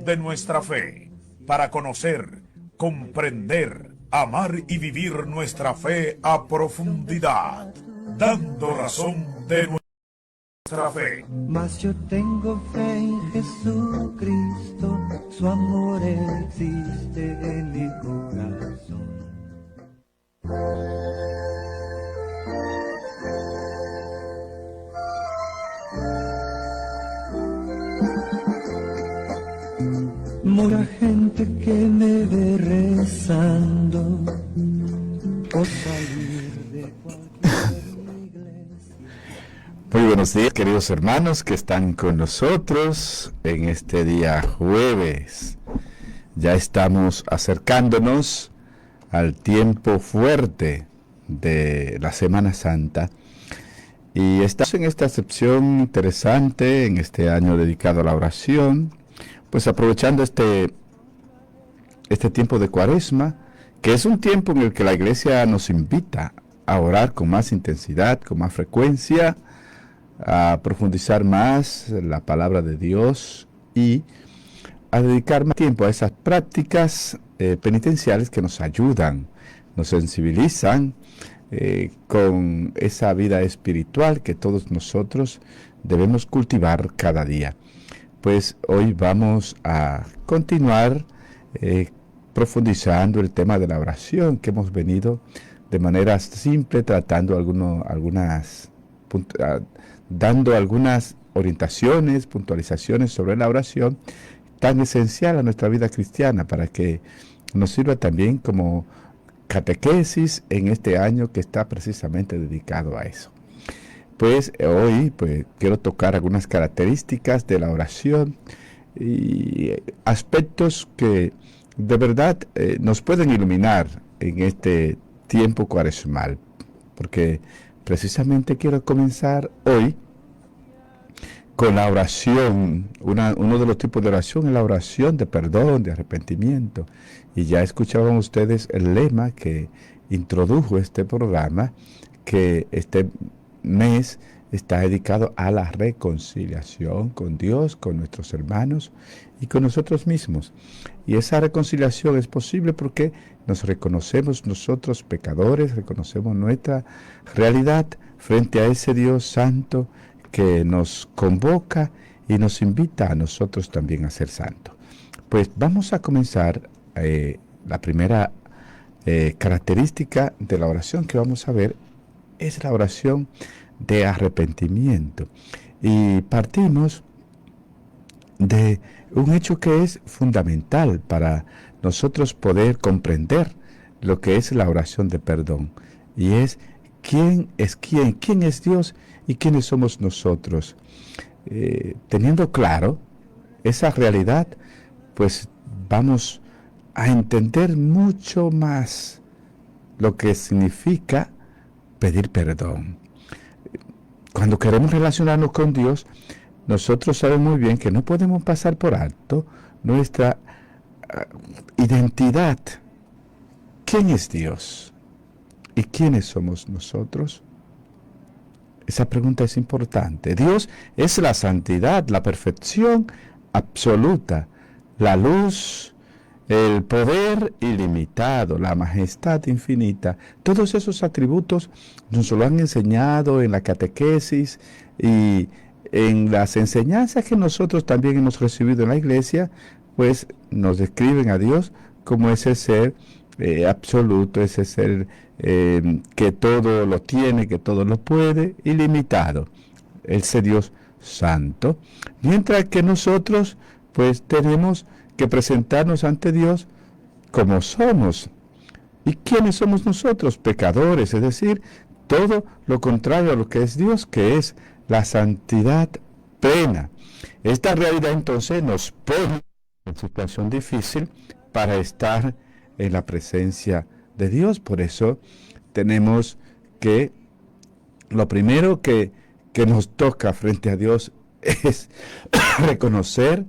de nuestra fe, para conocer, comprender, amar y vivir nuestra fe a profundidad, dando razón de nuestra fe. Mas yo tengo fe en Jesucristo, su amor existe en mi corazón. Mucha gente que me ve rezando por salir de cualquier iglesia. Muy buenos días, queridos hermanos que están con nosotros en este día jueves. Ya estamos acercándonos al tiempo fuerte de la Semana Santa y estamos en esta sección interesante en este año dedicado a la oración, pues aprovechando este tiempo de Cuaresma, que es un tiempo en el que la Iglesia nos invita a orar con más intensidad, con más frecuencia, a profundizar más la palabra de Dios y a dedicar más tiempo a esas prácticas penitenciales que nos ayudan, nos sensibilizan con esa vida espiritual que todos nosotros debemos cultivar cada día. Pues hoy vamos a continuar profundizando el tema de la oración que hemos venido de manera simple tratando dando algunas orientaciones, puntualizaciones sobre la oración tan esencial a nuestra vida cristiana para que nos sirva también como catequesis en este año que está precisamente dedicado a eso. Pues hoy quiero tocar algunas características de la oración y aspectos que de verdad nos pueden iluminar en este tiempo cuaresmal, porque precisamente quiero comenzar hoy con la oración. Uno de los tipos de oración es la oración de perdón, de arrepentimiento. Y ya escuchaban ustedes el lema que introdujo este programa, que este mes está dedicado a la reconciliación con Dios, con nuestros hermanos y con nosotros mismos. Y esa reconciliación es posible porque nos reconocemos nosotros pecadores, reconocemos nuestra realidad frente a ese Dios santo que nos convoca y nos invita a nosotros también a ser santos. Pues vamos a comenzar la primera característica de la oración que vamos a ver es la oración de arrepentimiento. Y partimos de un hecho que es fundamental para nosotros poder comprender lo que es la oración de perdón. Y es quién es Dios y quiénes somos nosotros. Teniendo claro esa realidad, pues vamos a entender mucho más lo que significa pedir perdón. Cuando queremos relacionarnos con Dios, nosotros sabemos muy bien que no podemos pasar por alto nuestra identidad. ¿Quién es Dios? ¿Y quiénes somos nosotros? Esa pregunta es importante. Dios es la santidad, la perfección absoluta, la luz, el poder ilimitado, la majestad infinita. Todos esos atributos nos lo han enseñado en la catequesis y en las enseñanzas que nosotros también hemos recibido en la iglesia, pues nos describen a Dios como ese ser absoluto, ese ser que todo lo tiene, que todo lo puede, ilimitado, ese Dios santo. Mientras que nosotros pues tenemos que presentarnos ante Dios como somos. ¿Y quiénes somos nosotros? Pecadores, es decir, todo lo contrario a lo que es Dios, que es la santidad plena. Esta realidad entonces nos pone en situación difícil para estar en la presencia de Dios. Por eso tenemos que, lo primero que nos toca frente a Dios es reconocer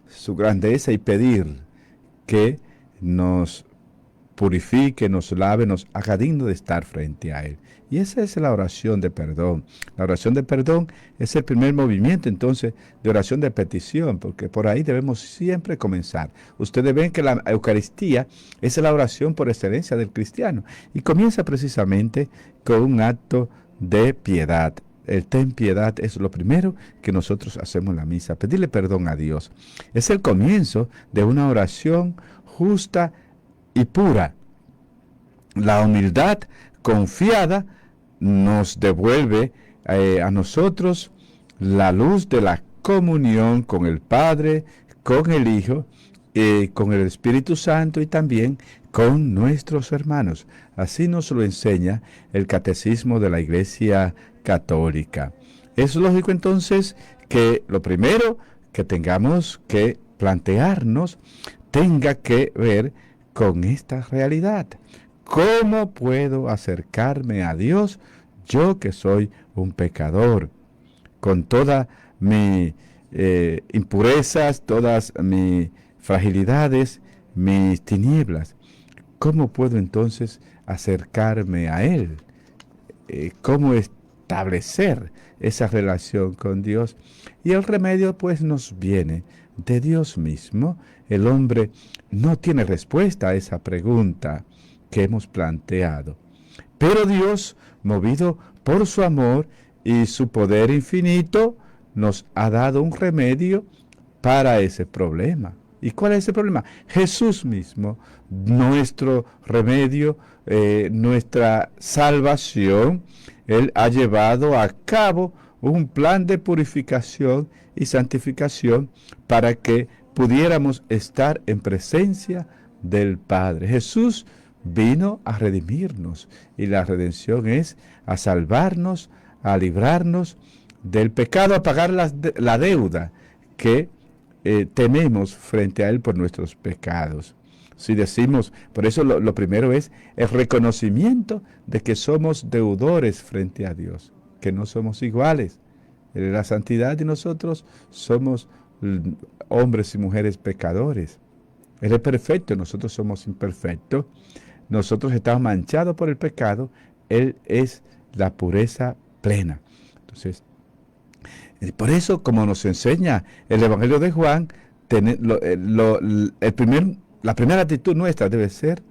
su grandeza y pedir que nos purifique, nos lave, nos haga digno de estar frente a Él. Y esa es la oración de perdón. La oración de perdón es el primer movimiento, entonces, de oración de petición, porque por ahí debemos siempre comenzar. Ustedes ven que la Eucaristía es la oración por excelencia del cristiano y comienza precisamente con un acto de piedad. El ten piedad es lo primero que nosotros hacemos en la misa, pedirle perdón a Dios. Es el comienzo de una oración justa y pura. La humildad confiada nos devuelve a nosotros la luz de la comunión con el Padre, con el Hijo, con el Espíritu Santo y también con nuestros hermanos. Así nos lo enseña el Catecismo de la Iglesia Católica. Es lógico entonces que lo primero que tengamos que plantearnos tenga que ver con esta realidad. ¿Cómo puedo acercarme a Dios, yo que soy un pecador, con todas mis impurezas, todas mis fragilidades, mis tinieblas? ¿Cómo puedo entonces acercarme a Él? ¿Cómo establecer esa relación con Dios? Y el remedio pues nos viene de Dios mismo. El hombre no tiene respuesta a esa pregunta que hemos planteado. Pero Dios, movido por su amor y su poder infinito, nos ha dado un remedio para ese problema. ¿Y cuál es ese problema? Jesús mismo, nuestro remedio, nuestra salvación. Él ha llevado a cabo un plan de purificación y santificación para que pudiéramos estar en presencia del Padre. Jesús vino a redimirnos y la redención es a salvarnos, a librarnos del pecado, a pagar la deuda que tenemos frente a Él por nuestros pecados. Si decimos, por eso lo primero es el reconocimiento de que somos deudores frente a Dios, que no somos iguales. Él es la santidad y nosotros somos hombres y mujeres pecadores. Él es perfecto, nosotros somos imperfectos. Nosotros estamos manchados por el pecado, Él es la pureza plena. Entonces, por eso, como nos enseña el Evangelio de Juan, la primera actitud nuestra debe ser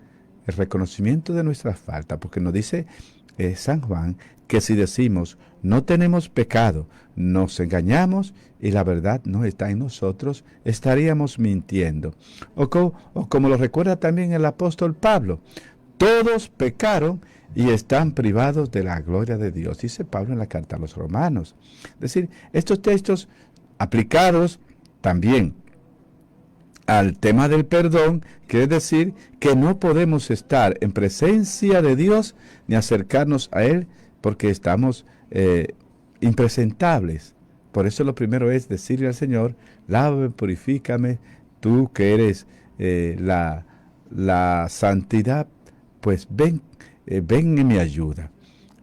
el reconocimiento de nuestras faltas, porque nos dice San Juan que si decimos no tenemos pecado, nos engañamos y la verdad no está en nosotros, estaríamos mintiendo. O como lo recuerda también el apóstol Pablo, todos pecaron y están privados de la gloria de Dios, dice Pablo en la carta a los Romanos. Es decir, estos textos aplicados también al tema del perdón, quiere decir que no podemos estar en presencia de Dios ni acercarnos a Él porque estamos impresentables. Por eso lo primero es decirle al Señor, lávame, purifícame, tú que eres la santidad, pues ven en mi ayuda.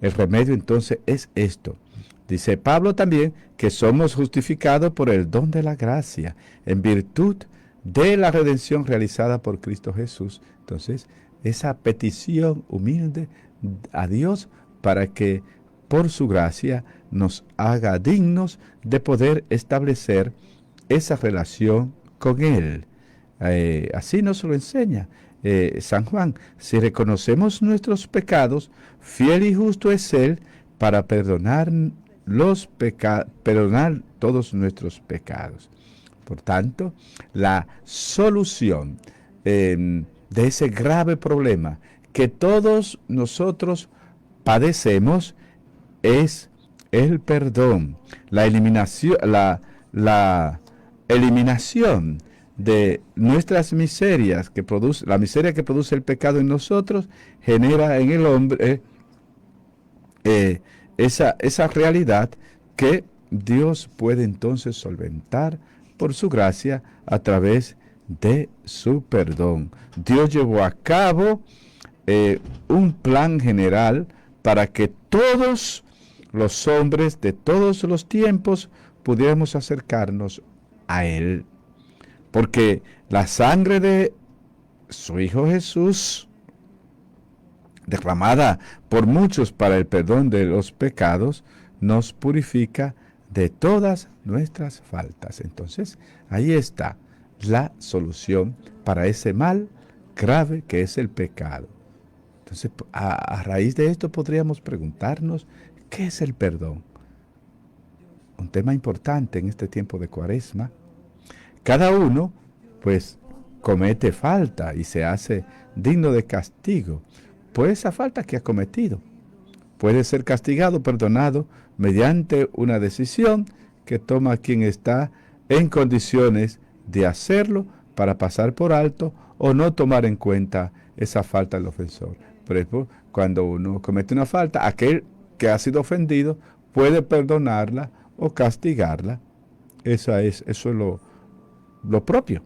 El remedio entonces es esto. Dice Pablo también que somos justificados por el don de la gracia, en virtud de la redención realizada por Cristo Jesús. Entonces, esa petición humilde a Dios para que por su gracia nos haga dignos de poder establecer esa relación con Él. Así nos lo enseña San Juan. Si reconocemos nuestros pecados, fiel y justo es Él para perdonar todos nuestros pecados. Por tanto, la solución de ese grave problema que todos nosotros padecemos es el perdón, la eliminación de nuestras miserias que produce, la miseria que produce el pecado en nosotros, genera en el hombre esa realidad que Dios puede entonces solventar por su gracia a través de su perdón. Dios llevó a cabo un plan general para que todos los hombres de todos los tiempos pudiéramos acercarnos a Él. Porque la sangre de su Hijo Jesús, derramada por muchos para el perdón de los pecados, nos purifica de todas nuestras faltas. Entonces, ahí está la solución para ese mal grave que es el pecado. Entonces, a raíz de esto podríamos preguntarnos, ¿qué es el perdón? Un tema importante en este tiempo de Cuaresma. Cada uno, pues, comete falta y se hace digno de castigo por esa falta que ha cometido. Puede ser castigado, perdonado, mediante una decisión que toma quien está en condiciones de hacerlo para pasar por alto o no tomar en cuenta esa falta del ofensor. Por ejemplo, cuando uno comete una falta, aquel que ha sido ofendido puede perdonarla o castigarla. Eso es lo propio.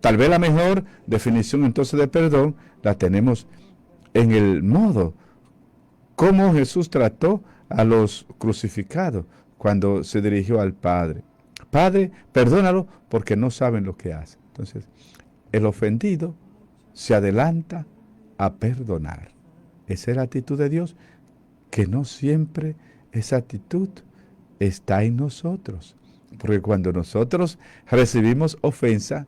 Tal vez la mejor definición entonces de perdón la tenemos en el modo como Jesús trató a los crucificados cuando se dirigió al Padre. Padre, perdónalo porque no saben lo que hacen. Entonces, el ofendido se adelanta a perdonar. Esa es la actitud de Dios, que no siempre esa actitud está en nosotros. Porque cuando nosotros recibimos ofensa,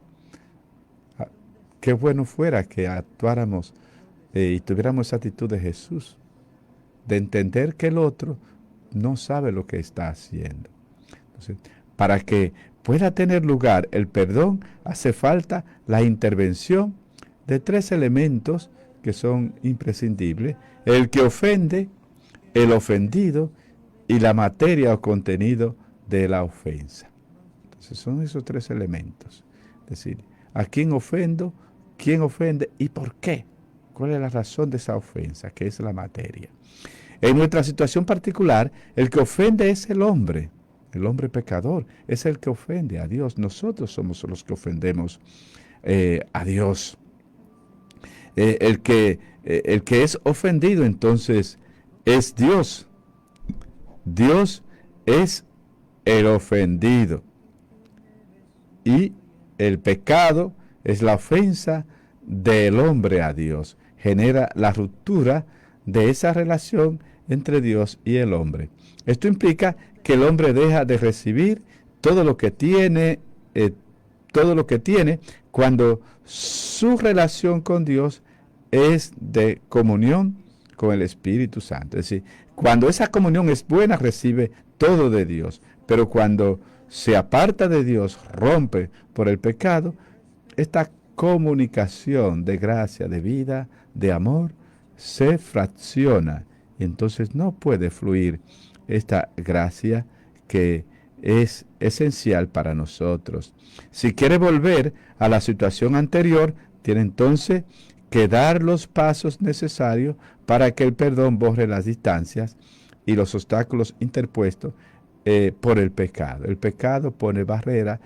qué bueno fuera que actuáramos y tuviéramos esa actitud de Jesús, de entender que el otro no sabe lo que está haciendo. Entonces, para que pueda tener lugar el perdón, hace falta la intervención de tres elementos que son imprescindibles: el que ofende, el ofendido y la materia o contenido de la ofensa. Entonces son esos tres elementos. Es decir, ¿a quién ofendo? ¿Quién ofende? ¿Y por qué? ¿Cuál es la razón de esa ofensa? Que es la materia. En nuestra situación particular, el que ofende es el hombre pecador, es el que ofende a Dios. Nosotros somos los que ofendemos a Dios. El que es ofendido entonces es Dios. Dios es el ofendido. Y el pecado es la ofensa del hombre a Dios. Genera la ruptura de esa relación entre Dios y el hombre. Esto implica que el hombre deja de recibir todo lo que tiene cuando su relación con Dios es de comunión con el Espíritu Santo. Es decir, cuando esa comunión es buena, recibe todo de Dios. Pero cuando se aparta de Dios, rompe por el pecado, esta comunicación de gracia, de vida, de amor, se fracciona. Y entonces no puede fluir esta gracia que es esencial para nosotros. Si quiere volver a la situación anterior, tiene entonces que dar los pasos necesarios para que el perdón borre las distancias y los obstáculos interpuestos por el pecado. El pecado pone barreras,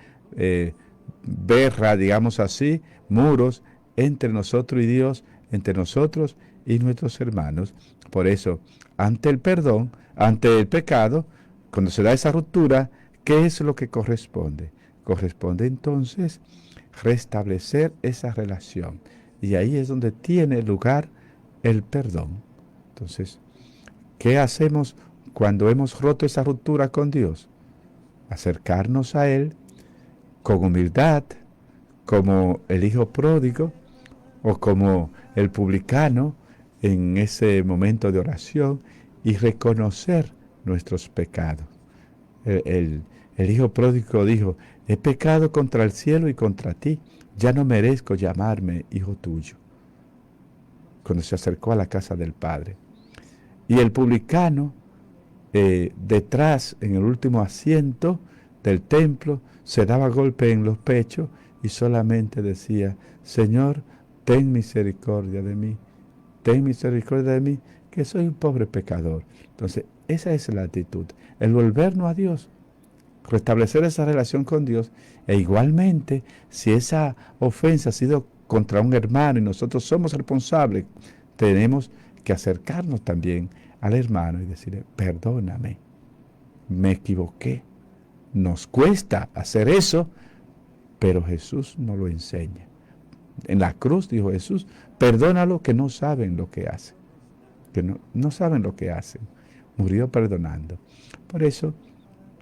verja, digamos así, muros entre nosotros y Dios, entre nosotros y nuestros hermanos. Por eso, ante el perdón, ante el pecado, cuando se da esa ruptura, ¿qué es lo que corresponde? Corresponde entonces restablecer esa relación. Y ahí es donde tiene lugar el perdón. Entonces, ¿qué hacemos cuando hemos roto esa ruptura con Dios? Acercarnos a Él con humildad, como el hijo pródigo o como el publicano en ese momento de oración, y reconocer nuestros pecados. El hijo pródigo dijo: he pecado contra el cielo y contra ti, ya no merezco llamarme hijo tuyo, cuando se acercó a la casa del Padre. Y el publicano, detrás, en el último asiento del templo, se daba golpe en los pechos y solamente decía: Señor, ten misericordia de mí, que soy un pobre pecador. Entonces, esa es la actitud, el volvernos a Dios, restablecer esa relación con Dios. E igualmente, si esa ofensa ha sido contra un hermano y nosotros somos responsables, tenemos que acercarnos también al hermano y decirle: perdóname, me equivoqué. Nos cuesta hacer eso, pero Jesús nos lo enseña. En la cruz, dijo Jesús, perdónalo que no saben lo que hacen. Que no saben lo que hacen. Murió perdonando. Por eso,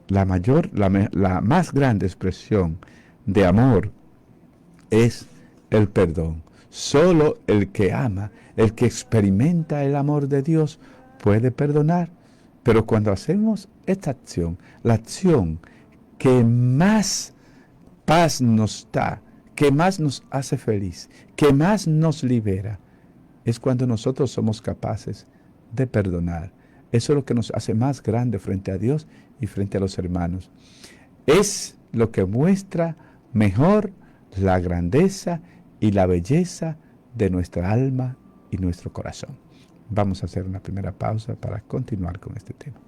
la más grande expresión de amor es el perdón. Solo el que ama, el que experimenta el amor de Dios, puede perdonar. Pero cuando hacemos esta acción, la acción que más paz nos da, que más nos hace feliz, que más nos libera, es cuando nosotros somos capaces de perdonar. Eso es lo que nos hace más grande frente a Dios y frente a los hermanos. Es lo que muestra mejor la grandeza y la belleza de nuestra alma y nuestro corazón. Vamos a hacer una primera pausa para continuar con este tema.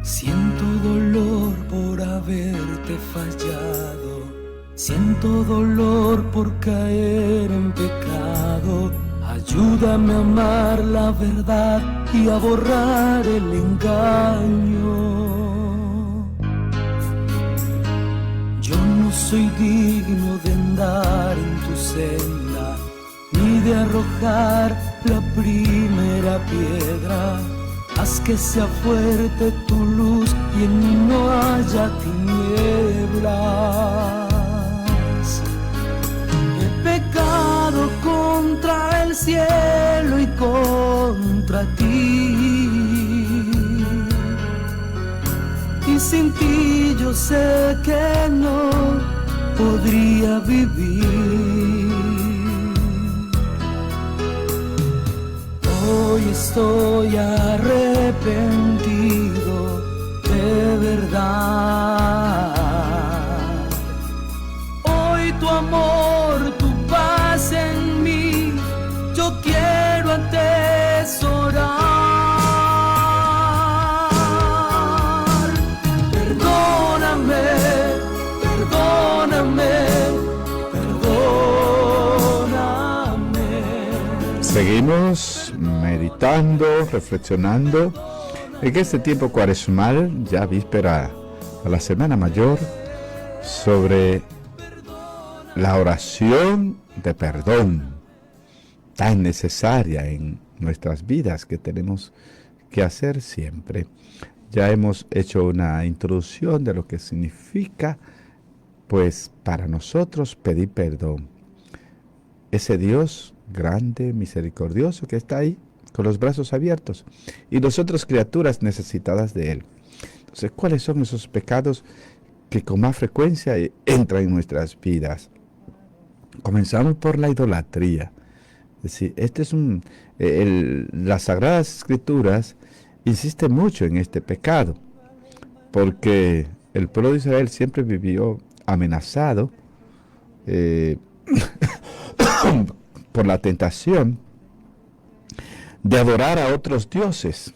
Siento dolor por haberte fallado, siento dolor por caer en pecado. Ayúdame a amar la verdad y a borrar el engaño. Yo no soy digno de andar en tu senda, ni de arrojar la primera piedra. Haz que sea fuerte tu luz y en mí no haya tinieblas. He pecado contra el cielo y contra ti, y sin ti yo sé que no podría vivir. Hoy estoy arrepentido de verdad. Hoy tu amor, tu paz en mí, yo quiero atesorar. Perdóname, perdóname, perdóname. Seguimos meditando, reflexionando en este tiempo cuaresmal, ya víspera a la Semana Mayor, sobre la oración de perdón, tan necesaria en nuestras vidas, que tenemos que hacer siempre. Ya hemos hecho una introducción de lo que significa, pues, para nosotros pedir perdón. Ese Dios grande, misericordioso, que está ahí con los brazos abiertos, y nosotros criaturas necesitadas de Él. Entonces, ¿cuáles son esos pecados que con más frecuencia entran en nuestras vidas? Comenzamos por la idolatría. Es decir, las Sagradas Escrituras insisten mucho en este pecado, porque el pueblo de Israel siempre vivió amenazado por la tentación de adorar a otros dioses,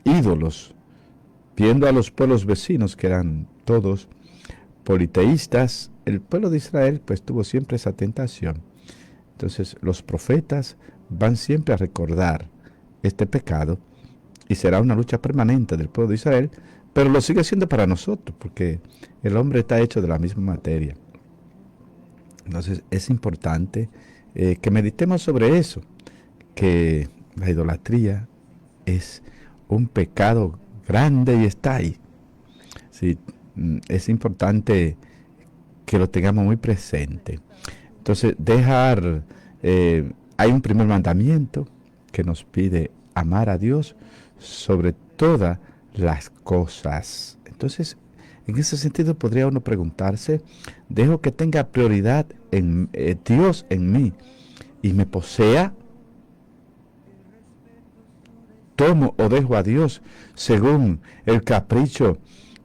ídolos, viendo a los pueblos vecinos que eran todos politeístas. El pueblo de Israel pues tuvo siempre esa tentación. Entonces los profetas van siempre a recordar este pecado, y será una lucha permanente del pueblo de Israel, pero lo sigue siendo para nosotros, porque el hombre está hecho de la misma materia. Entonces es importante que meditemos sobre eso, que la idolatría es un pecado grande y está ahí. Sí, es importante que lo tengamos muy presente. Entonces, hay un primer mandamiento que nos pide amar a Dios sobre todas las cosas. Entonces, en ese sentido podría uno preguntarse, ¿dejo que tenga prioridad en Dios en mí y me posea? ¿Tomo o dejo a Dios según el capricho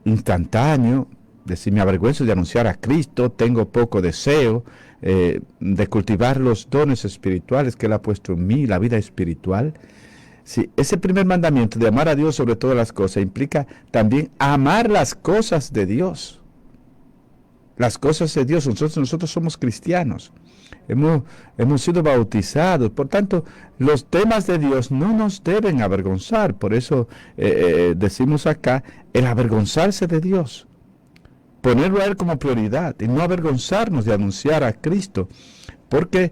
instantáneo? Si me avergüenzo de anunciar a Cristo, tengo poco deseo de cultivar los dones espirituales que Él ha puesto en mí, la vida espiritual. Sí, ese primer mandamiento de amar a Dios sobre todas las cosas implica también amar las cosas de Dios. Las cosas de Dios. Nosotros somos cristianos. Hemos sido bautizados. Por tanto, los temas de Dios no nos deben avergonzar. Por eso decimos acá, el avergonzarse de Dios. Ponerlo a Él como prioridad y no avergonzarnos de anunciar a Cristo. Porque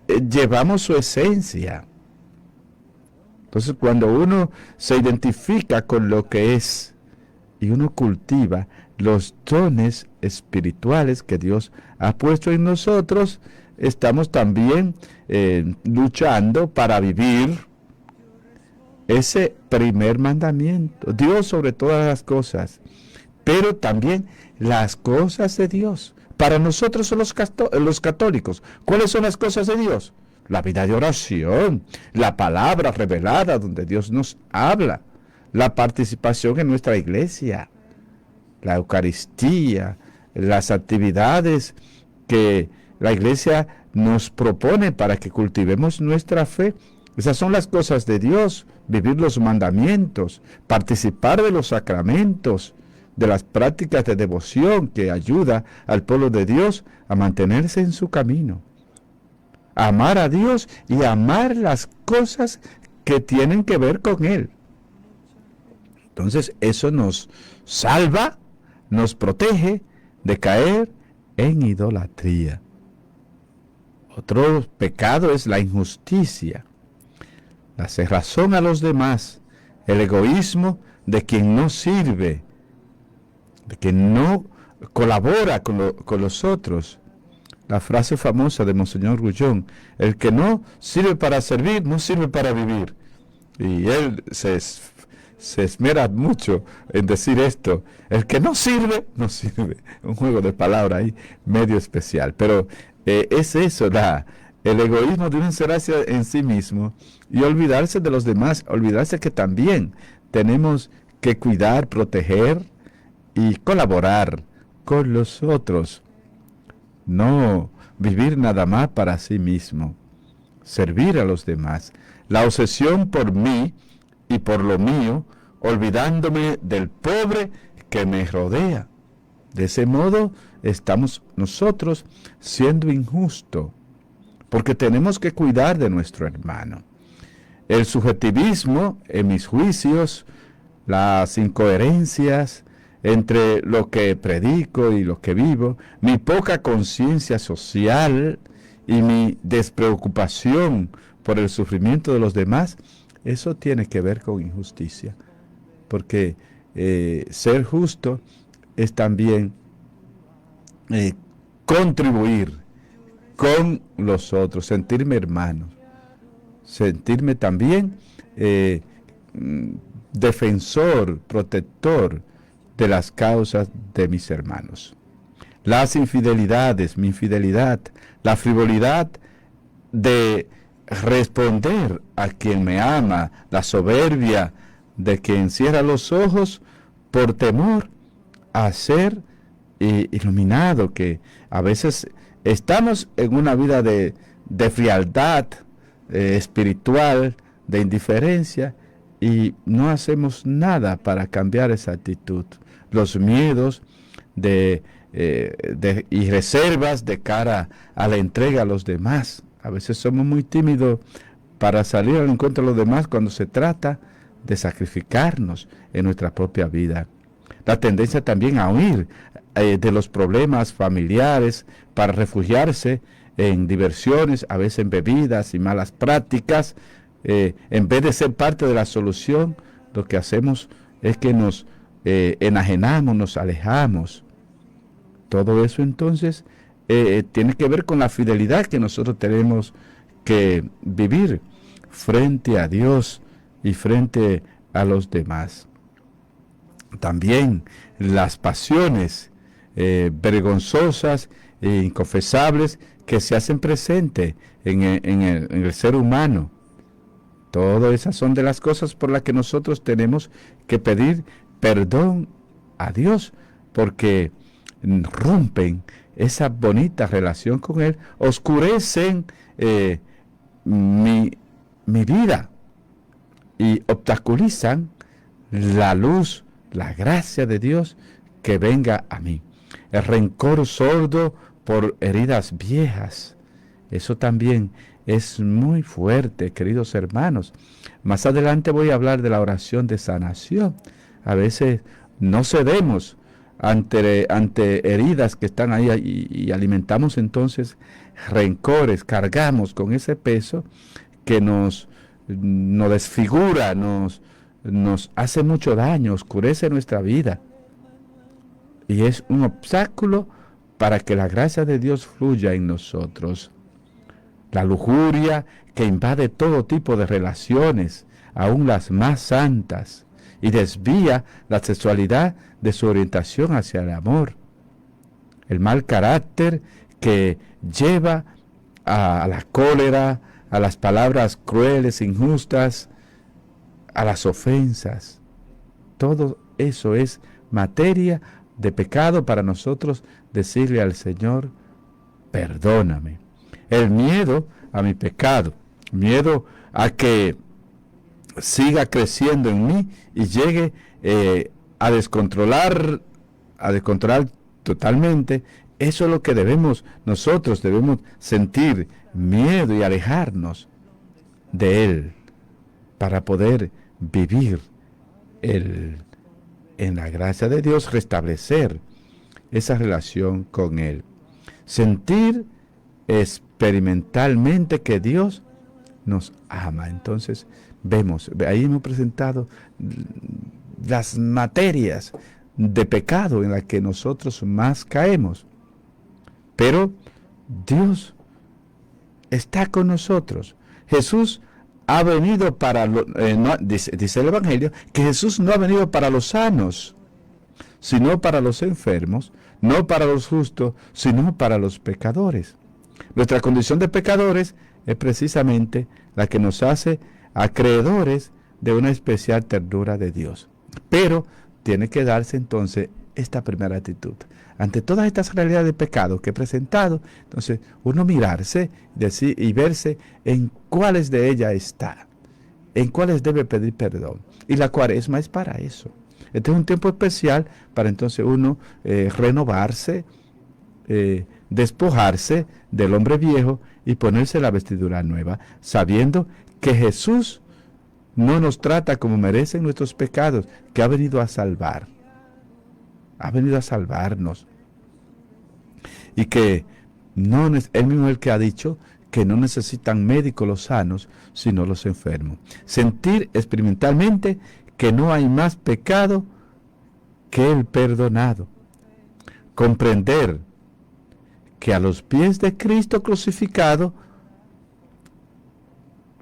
llevamos su esencia. Entonces, cuando uno se identifica con lo que es y uno cultiva los dones espirituales que Dios ha puesto en nosotros, estamos también luchando para vivir ese primer mandamiento. Dios sobre todas las cosas, pero también las cosas de Dios. Para nosotros los católicos, ¿cuáles son las cosas de Dios? La vida de oración, la palabra revelada donde Dios nos habla, la participación en nuestra iglesia, la Eucaristía, las actividades que la iglesia nos propone para que cultivemos nuestra fe. Esas son las cosas de Dios, vivir los mandamientos, participar de los sacramentos, de las prácticas de devoción que ayuda al pueblo de Dios a mantenerse en su camino. Amar a Dios y amar las cosas que tienen que ver con Él. Entonces eso nos salva, nos protege de caer en idolatría. Otro pecado es la injusticia, la cerrazón a los demás, el egoísmo de quien no sirve, de quien no colabora con los otros. La frase famosa de Monseñor Gullón, el que no sirve para servir, no sirve para vivir. Y él se esmera mucho en decir esto, el que no sirve, no sirve. Un juego de palabras ahí medio especial, pero es eso, el egoísmo de encerrarse en sí mismo y olvidarse de los demás, olvidarse que también tenemos que cuidar, proteger y colaborar con los otros. No vivir nada más para sí mismo, servir a los demás. La obsesión por mí y por lo mío, olvidándome del pobre que me rodea. De ese modo estamos nosotros siendo injustos, porque tenemos que cuidar de nuestro hermano. El subjetivismo en mis juicios, las incoherencias entre lo que predico y lo que vivo, mi poca conciencia social y mi despreocupación por el sufrimiento de los demás, eso tiene que ver con injusticia. Porque ser justo es también contribuir con los otros, sentirme hermano, sentirme también defensor, protector de las causas de mis hermanos. Las infidelidades, mi infidelidad, la frivolidad de responder a quien me ama, la soberbia de quien cierra los ojos por temor a ser iluminado, que a veces estamos en una vida de frialdad espiritual, de indiferencia, y no hacemos nada para cambiar esa actitud. Los miedos y reservas de cara a la entrega a los demás. A veces somos muy tímidos para salir al encuentro de los demás cuando se trata de sacrificarnos en nuestra propia vida. La tendencia también a huir de los problemas familiares para refugiarse en diversiones, a veces en bebidas y malas prácticas. En vez de ser parte de la solución, lo que hacemos es que nos enajenamos, nos alejamos. Todo eso entonces tiene que ver con la fidelidad que nosotros tenemos que vivir frente a Dios y frente a los demás. También las pasiones vergonzosas e inconfesables que se hacen presentes en el ser humano. Todas esas son de las cosas por las que nosotros tenemos que pedir perdón a Dios, porque rompen esa bonita relación con Él, oscurecen mi vida y obstaculizan la luz, la gracia de Dios que venga a mí. El rencor sordo por heridas viejas. Eso también es muy fuerte, queridos hermanos. Más adelante voy a hablar de la oración de sanación. A veces no cedemos ante heridas que están ahí y alimentamos entonces rencores, cargamos con ese peso que nos desfigura, nos hace mucho daño, oscurece nuestra vida. Y es un obstáculo para que la gracia de Dios fluya en nosotros. La lujuria que invade todo tipo de relaciones, aún las más santas, y desvía la sexualidad de su orientación hacia el amor. El mal carácter que lleva a la cólera, a las palabras crueles, injustas, a las ofensas. Todo eso es materia de pecado para nosotros decirle al Señor, perdóname. El miedo a mi pecado, miedo a que siga creciendo en mí y llegue a descontrolar totalmente. Eso es lo que nosotros debemos sentir miedo y alejarnos de él para poder vivir en la gracia de Dios, restablecer esa relación con él. Sentir experimentalmente que Dios nos ama. Entonces ahí hemos presentado las materias de pecado en las que nosotros más caemos. Pero Dios está con nosotros. Jesús ha venido para dice el Evangelio que Jesús no ha venido para los sanos, sino para los enfermos, no para los justos, sino para los pecadores. Nuestra condición de pecadores es precisamente la que nos hace acreedores de una especial ternura de Dios. Pero tiene que darse entonces esta primera actitud. Ante todas estas realidades de pecado que he presentado, entonces uno mirarse y verse en cuáles de ellas está, en cuáles debe pedir perdón. Y la Cuaresma es para eso. Este es un tiempo especial para entonces uno renovarse, despojarse del hombre viejo y ponerse la vestidura nueva, sabiendo que Jesús no nos trata como merecen nuestros pecados, que ha venido a salvar. Ha venido a salvarnos. Y que él mismo es el que ha dicho que no necesitan médicos los sanos, sino los enfermos. Sentir experimentalmente que no hay más pecado que el perdonado. Comprender que a los pies de Cristo crucificado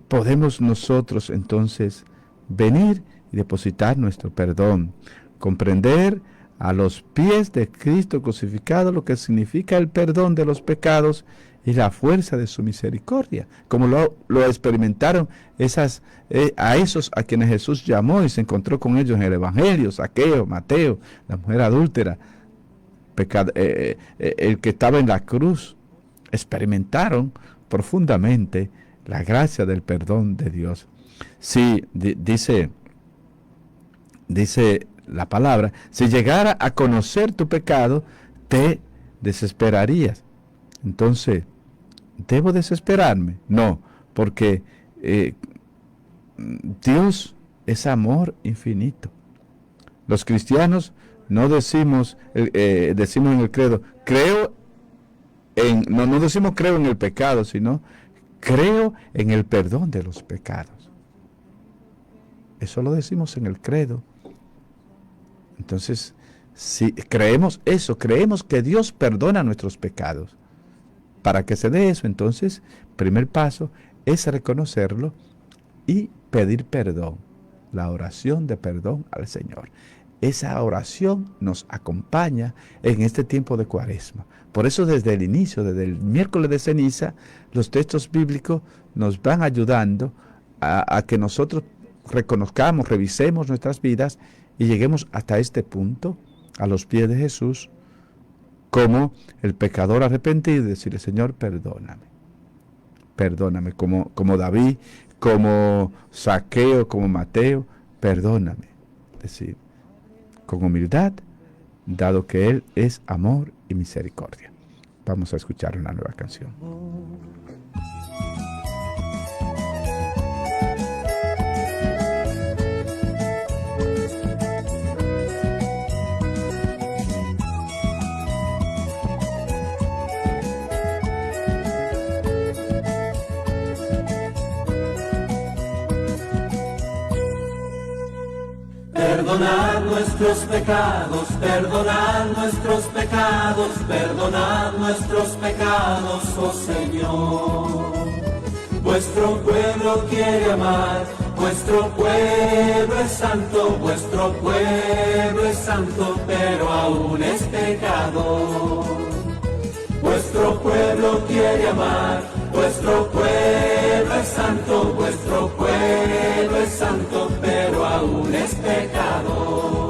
podemos nosotros entonces venir y depositar nuestro perdón. Comprender a los pies de Cristo crucificado lo que significa el perdón de los pecados y la fuerza de su misericordia, como lo experimentaron a esos a quienes Jesús llamó y se encontró con ellos en el Evangelio: Zaqueo, Mateo, la mujer adúltera, el que estaba en la cruz. Experimentaron profundamente la gracia del perdón de Dios. Sí, dice la palabra, si llegara a conocer tu pecado, te desesperarías. Entonces, ¿debo desesperarme? No, porque Dios es amor infinito. Los cristianos no decimos en el credo, no decimos creo en el pecado, sino creo en el perdón de los pecados. Eso lo decimos en el credo. Entonces, si creemos eso, creemos que Dios perdona nuestros pecados. Para que se dé eso, entonces, primer paso es reconocerlo y pedir perdón. La oración de perdón al Señor. Esa oración nos acompaña en este tiempo de Cuaresma. Por eso desde el inicio, desde el miércoles de ceniza, los textos bíblicos nos van ayudando a que nosotros reconozcamos, revisemos nuestras vidas y lleguemos hasta este punto, a los pies de Jesús, como el pecador arrepentido, y decirle: Señor, perdóname. Perdóname, como David, como Zaqueo, como Mateo, perdóname. Es decir, con humildad, dado que Él es amor y misericordia. Vamos a escuchar una nueva canción. Perdonad nuestros pecados, perdonad nuestros pecados, perdonad nuestros pecados, oh Señor. Vuestro pueblo quiere amar, vuestro pueblo es santo, vuestro pueblo es santo, pero aún es pecador. Vuestro pueblo quiere amar, vuestro pueblo es santo, vuestro pueblo es santo, pero aún es pecador.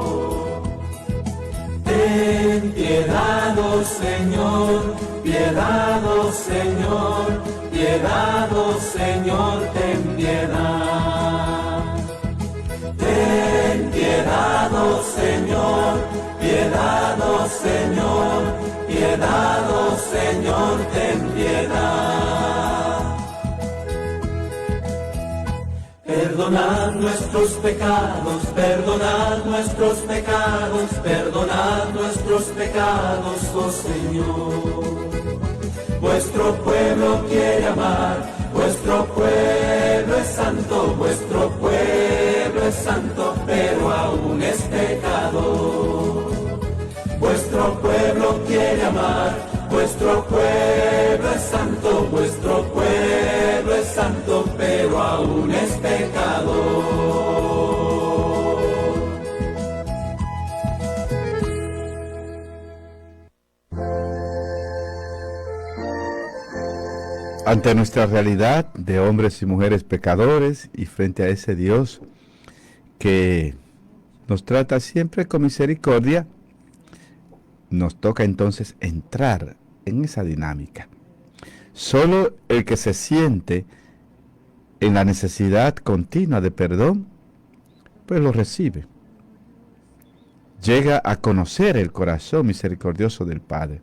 Ten piedad, oh Señor, piedad, oh Señor, piedad, oh Señor, ten piedad. Ten piedad, oh Señor, piedad, oh Señor, piedad, oh Señor, ten piedad. Perdonad nuestros pecados, perdonad nuestros pecados, perdonad nuestros pecados, oh Señor. Vuestro pueblo quiere amar, vuestro pueblo es santo, vuestro pueblo es santo, pero aún es pecador. Vuestro pueblo quiere amar, vuestro pueblo es santo, vuestro pueblo es santo, pero aún es pecador. Ante nuestra realidad de hombres y mujeres pecadores y frente a ese Dios que nos trata siempre con misericordia, nos toca entonces entrar en esa dinámica. Solo el que se siente en la necesidad continua de perdón, pues lo recibe. Llega a conocer el corazón misericordioso del Padre.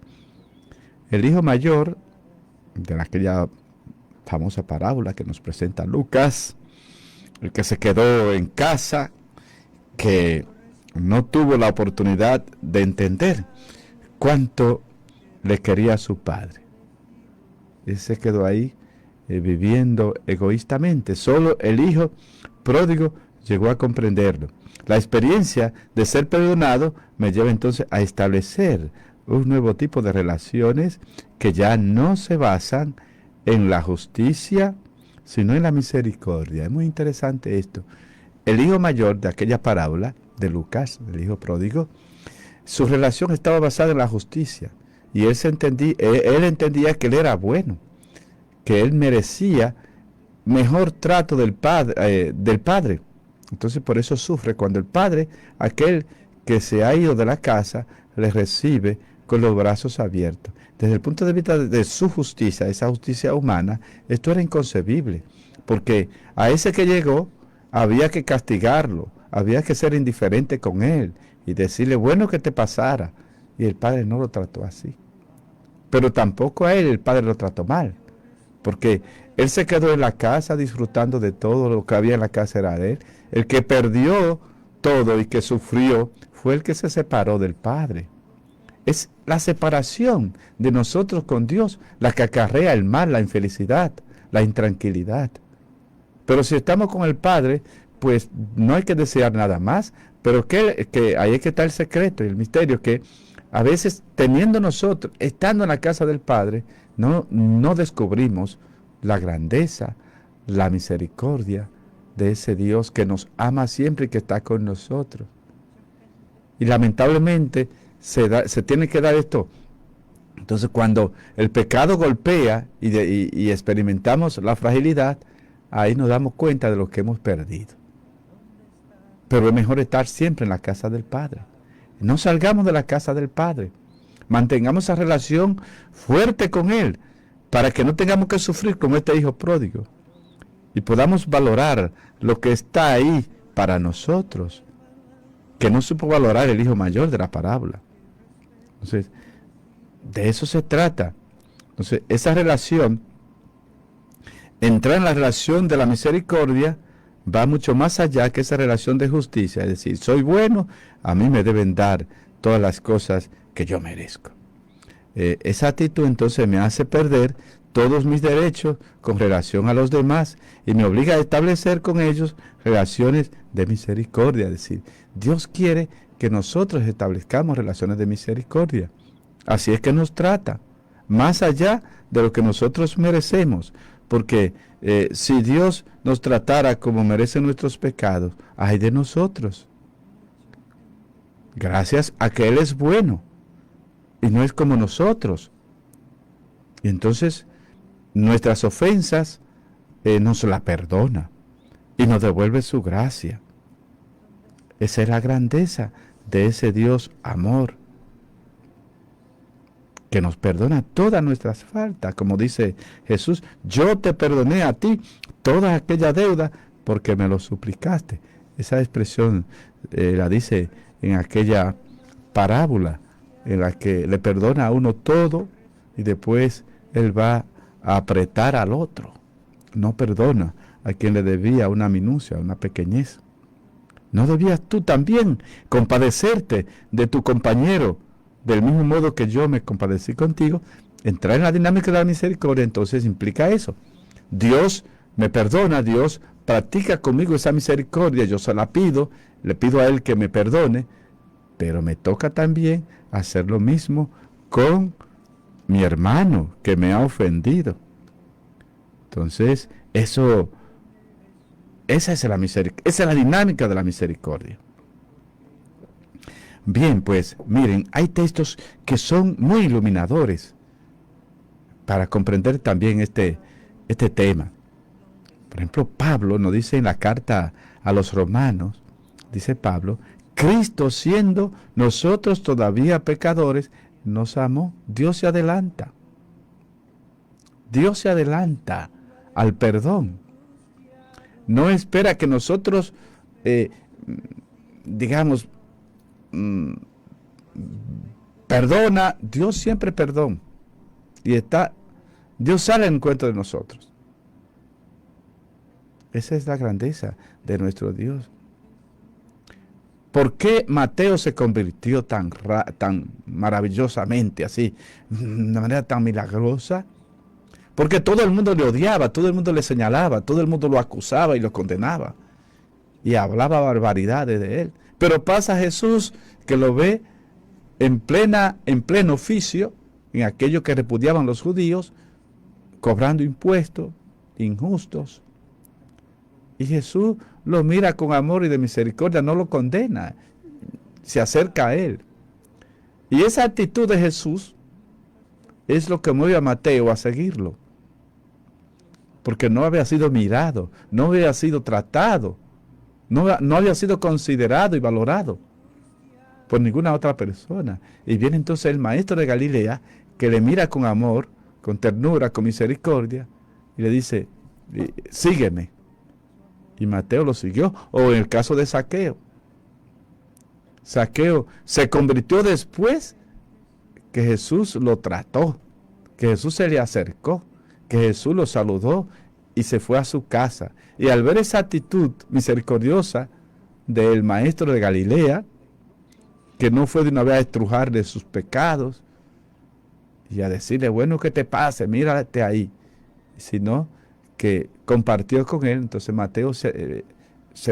El hijo mayor, de aquella famosa parábola que nos presenta Lucas, el que se quedó en casa, que no tuvo la oportunidad de entender cuánto le quería a su padre. Él se quedó ahí viviendo egoístamente. Solo el hijo pródigo llegó a comprenderlo. La experiencia de ser perdonado me lleva entonces a establecer un nuevo tipo de relaciones que ya no se basan en la justicia, sino en la misericordia. Es muy interesante esto. El hijo mayor de aquella parábola de Lucas, el hijo pródigo, su relación estaba basada en la justicia. Y él entendía que él era bueno, que él merecía mejor trato del padre. Entonces por eso sufre cuando el padre, aquel que se ha ido de la casa, le recibe con los brazos abiertos. Desde el punto de vista de su justicia, esa justicia humana, esto era inconcebible, porque a ese que llegó había que castigarlo, había que ser indiferente con él y decirle, bueno que te pasara. Y el padre no lo trató así. Pero tampoco a él el padre lo trató mal, porque él se quedó en la casa disfrutando de todo lo que había en la casa era de él. El que perdió todo y que sufrió fue el que se separó del padre. Es la separación de nosotros con Dios la que acarrea el mal, la infelicidad, la intranquilidad. Pero si estamos con el Padre, pues no hay que desear nada más, pero que ahí es que está el secreto y el misterio, que a veces teniendo nosotros, estando en la casa del Padre, no descubrimos la grandeza, la misericordia de ese Dios que nos ama siempre y que está con nosotros. Y lamentablemente se tiene que dar esto. Entonces cuando el pecado golpea y experimentamos la fragilidad, ahí nos damos cuenta de lo que hemos perdido. Pero es mejor estar siempre en la casa del Padre. No salgamos de la casa del Padre. Mantengamos esa relación fuerte con Él, para que no tengamos que sufrir como este hijo pródigo. y podamos valorar lo que está ahí para nosotros, que no supo valorar el hijo mayor de la parábola. Entonces, de eso se trata. Entonces, esa relación, entrar en la relación de la misericordia, va mucho más allá que esa relación de justicia. Es decir, soy bueno, a mí me deben dar todas las cosas que yo merezco. Esa actitud entonces me hace perder todos mis derechos con relación a los demás y me obliga a establecer con ellos relaciones de misericordia. Es decir, Dios quiere que nosotros establezcamos relaciones de misericordia. Así es que nos trata, más allá de lo que nosotros merecemos, porque si Dios nos tratara como merecen nuestros pecados, ay de nosotros. Gracias a que Él es bueno y no es como nosotros. Y entonces nuestras ofensas nos las perdona y nos devuelve su gracia. Esa es la grandeza de ese Dios amor, que nos perdona todas nuestras faltas, como dice Jesús, yo te perdoné a ti toda aquella deuda porque me lo suplicaste. Esa expresión la dice en aquella parábola en la que le perdona a uno todo y después él va a apretar al otro. No perdona a quien le debía una minucia, una pequeñez. ¿No debías tú también compadecerte de tu compañero del mismo modo que yo me compadecí contigo? Entrar en la dinámica de la misericordia entonces implica eso. Dios me perdona, Dios practica conmigo esa misericordia, yo se la pido, le pido a Él que me perdone, pero me toca también hacer lo mismo con mi hermano que me ha ofendido. Entonces, esa es la dinámica de la misericordia. Bien, pues miren, hay textos que son muy iluminadores para comprender también este tema. Por ejemplo, Pablo nos dice en la carta a los romanos, dice Pablo, Cristo siendo nosotros todavía pecadores, nos amó. Dios se adelanta. Dios se adelanta al perdón. No espera que nosotros, perdona. Dios siempre perdona. Y Dios sale en encuentro de nosotros. Esa es la grandeza de nuestro Dios. ¿Por qué Mateo se convirtió tan maravillosamente así, de una manera tan milagrosa? Porque todo el mundo le odiaba, todo el mundo le señalaba, todo el mundo lo acusaba y lo condenaba. Y hablaba barbaridades de él. Pero pasa Jesús que lo ve en pleno oficio, en aquello que repudiaban los judíos, cobrando impuestos injustos. Y Jesús lo mira con amor y de misericordia, no lo condena, se acerca a él. Y esa actitud de Jesús es lo que mueve a Mateo a seguirlo. Porque no había sido mirado, no había sido tratado, no había sido considerado y valorado por ninguna otra persona. Y viene entonces el maestro de Galilea, que le mira con amor, con ternura, con misericordia, y le dice, sígueme. Y Mateo lo siguió. O en el caso de Zaqueo. Zaqueo se convirtió después que Jesús lo trató, que Jesús se le acercó, que Jesús lo saludó y se fue a su casa. Y al ver esa actitud misericordiosa del maestro de Galilea, que no fue de una vez a estrujarle sus pecados y a decirle, bueno, ¿qué te pase? Mírate ahí. Sino que compartió con él, entonces Mateo se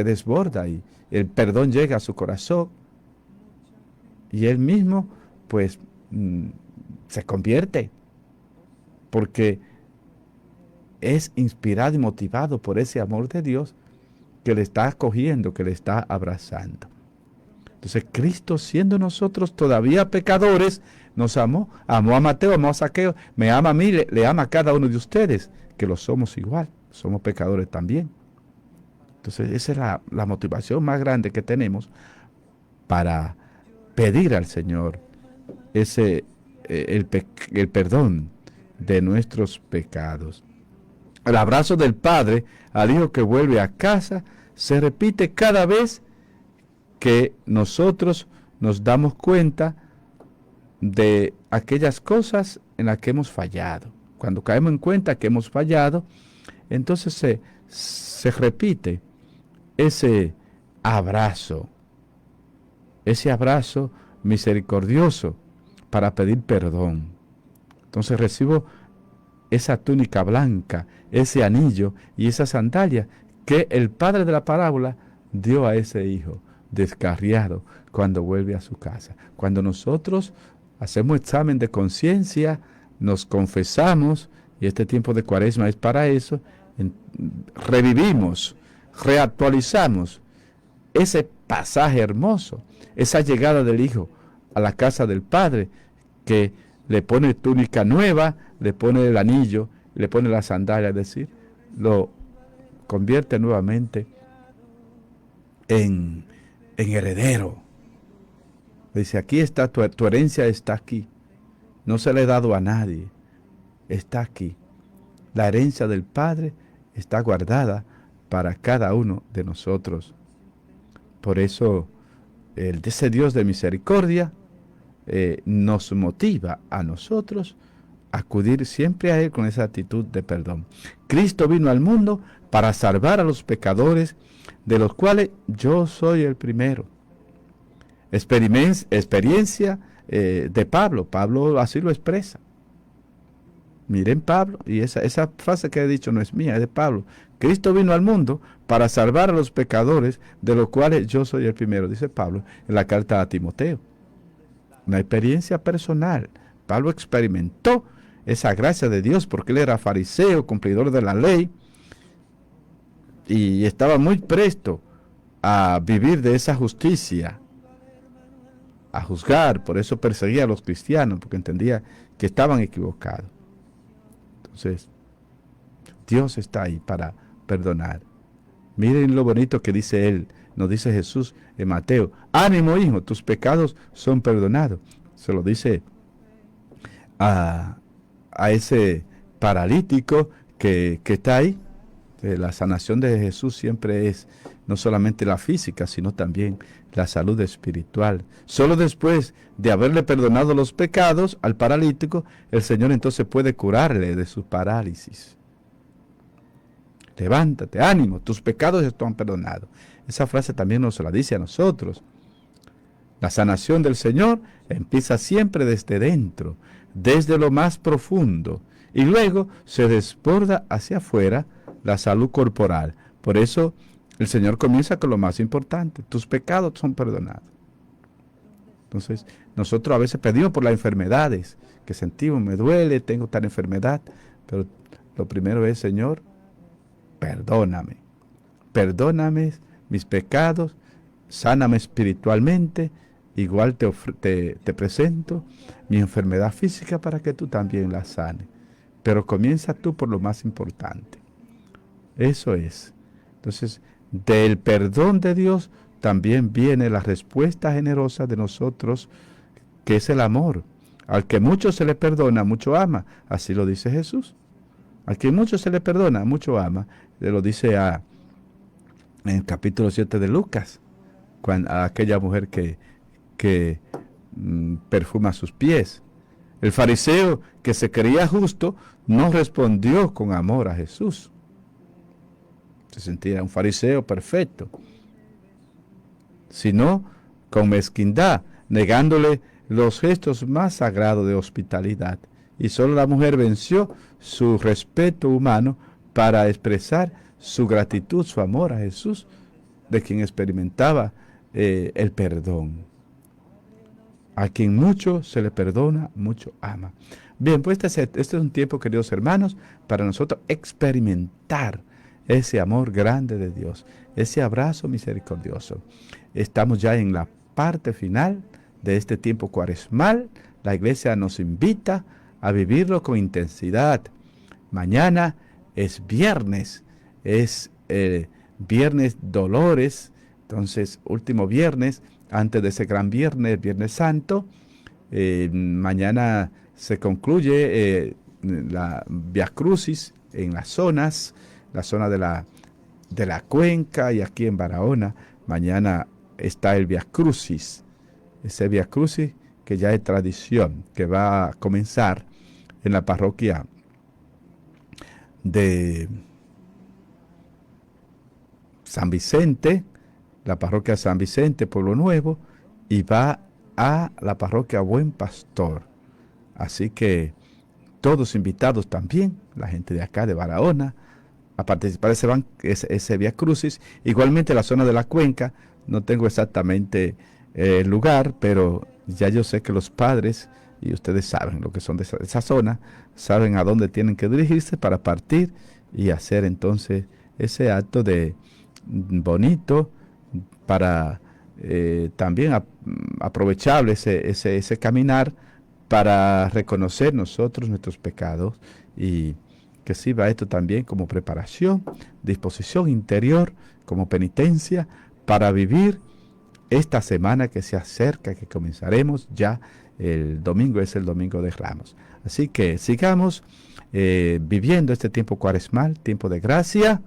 desborda y el perdón llega a su corazón y él mismo pues se convierte porque es inspirado y motivado por ese amor de Dios que le está acogiendo, que le está abrazando. Entonces Cristo, siendo nosotros todavía pecadores, nos amó a Mateo, amó a Zaqueo, me ama a mí, le ama a cada uno de ustedes, que lo somos igual, somos pecadores también. Entonces esa es la motivación más grande que tenemos para pedir al Señor el perdón de nuestros pecados. El abrazo del padre al hijo que vuelve a casa se repite cada vez que nosotros nos damos cuenta de aquellas cosas en las que hemos fallado. Cuando caemos en cuenta que hemos fallado, entonces se repite ese abrazo misericordioso para pedir perdón. Entonces recibo esa túnica blanca, ese anillo y esa sandalia que el padre de la parábola dio a ese hijo descarriado cuando vuelve a su casa. Cuando nosotros hacemos examen de conciencia, nos confesamos, y este tiempo de Cuaresma es para eso, revivimos, reactualizamos ese pasaje hermoso, esa llegada del hijo a la casa del padre, que le pone túnica nueva, le pone el anillo, le pone la sandalia, es decir, lo convierte nuevamente en heredero. Dice, aquí está tu herencia, está aquí. No se le ha dado a nadie. Está aquí. La herencia del Padre está guardada para cada uno de nosotros. Por eso, ese Dios de misericordia nos motiva a nosotros a acudir siempre a Él con esa actitud de perdón. Cristo vino al mundo para salvar a los pecadores, de los cuales yo soy el primero. Experiencia de Pablo. Pablo así lo expresa. Miren Pablo, y esa frase que he dicho no es mía, es de Pablo. Cristo vino al mundo para salvar a los pecadores, de los cuales yo soy el primero, dice Pablo en la carta a Timoteo. Una experiencia personal. Pablo experimentó esa gracia de Dios porque él era fariseo, cumplidor de la ley, y estaba muy presto a vivir de esa justicia, a juzgar. Por eso perseguía a los cristianos, porque entendía que estaban equivocados. Entonces, Dios está ahí para perdonar. Miren lo bonito que dice Él, nos dice Jesús en Mateo. Ánimo, hijo, tus pecados son perdonados. Se lo dice a ese paralítico que está ahí. La sanación de Jesús siempre es no solamente la física, sino también la salud espiritual. Solo después de haberle perdonado los pecados al paralítico, el Señor entonces puede curarle de su parálisis. Levántate, ánimo, tus pecados están perdonados. Esa frase también nos la dice a nosotros. La sanación del Señor empieza siempre desde dentro, desde lo más profundo, y luego se desborda hacia afuera la salud corporal. Por eso el Señor comienza con lo más importante. Tus pecados son perdonados. Entonces, nosotros a veces pedimos por las enfermedades que sentimos, me duele, tengo tal enfermedad, pero lo primero es, Señor, perdóname. Perdóname mis pecados, sáname espiritualmente, igual te presento mi enfermedad física para que tú también la sanes. Pero comienza tú por lo más importante. Eso es. Entonces, del perdón de Dios también viene la respuesta generosa de nosotros, que es el amor. Al que mucho se le perdona, mucho ama. Así lo dice Jesús. Al que mucho se le perdona, mucho ama. Le lo dice en el capítulo 7 de Lucas, a aquella mujer que perfuma sus pies. El fariseo que se creía justo no respondió con amor a Jesús. Se sentía un fariseo perfecto, sino con mezquindad, negándole los gestos más sagrados de hospitalidad. Y solo la mujer venció su respeto humano para expresar su gratitud, su amor a Jesús, de quien experimentaba el perdón. A quien mucho se le perdona, mucho ama. Bien, pues este es un tiempo, queridos hermanos, para nosotros experimentar ese amor grande de Dios, ese abrazo misericordioso. Estamos ya en la parte final de este tiempo cuaresmal. La iglesia nos invita a vivirlo con intensidad. Mañana es viernes, viernes Dolores, entonces último viernes, antes de ese gran viernes, Viernes Santo. Mañana se concluye la Via Crucis en las zonas, la zona de la Cuenca y aquí en Barahona. Mañana está el Via Crucis, ese Via Crucis que ya es tradición, que va a comenzar en la parroquia de San Vicente, la parroquia San Vicente, Pueblo Nuevo, y va a la parroquia Buen Pastor. Así que todos invitados también, la gente de acá de Barahona, a participar de ese Via Crucis. Igualmente la zona de la Cuenca, no tengo exactamente el lugar, pero ya yo sé que los padres, y ustedes saben lo que son de esa zona, saben a dónde tienen que dirigirse para partir y hacer entonces ese acto de bonito para también aprovechable ese caminar para reconocer nosotros nuestros pecados, y que sirva esto también como preparación, disposición interior, como penitencia para vivir esta semana que se acerca, que comenzaremos ya el domingo, es el Domingo de Ramos. Así que sigamos viviendo este tiempo cuaresmal, tiempo de gracia,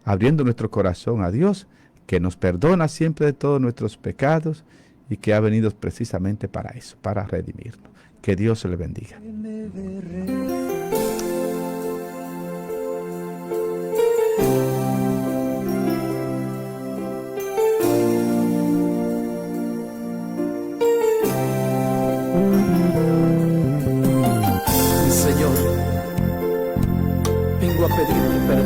abriendo nuestro corazón a Dios, que nos perdona siempre de todos nuestros pecados y que ha venido precisamente para eso, para redimirnos. Que Dios se le bendiga. Señor, vengo a pedirte perdón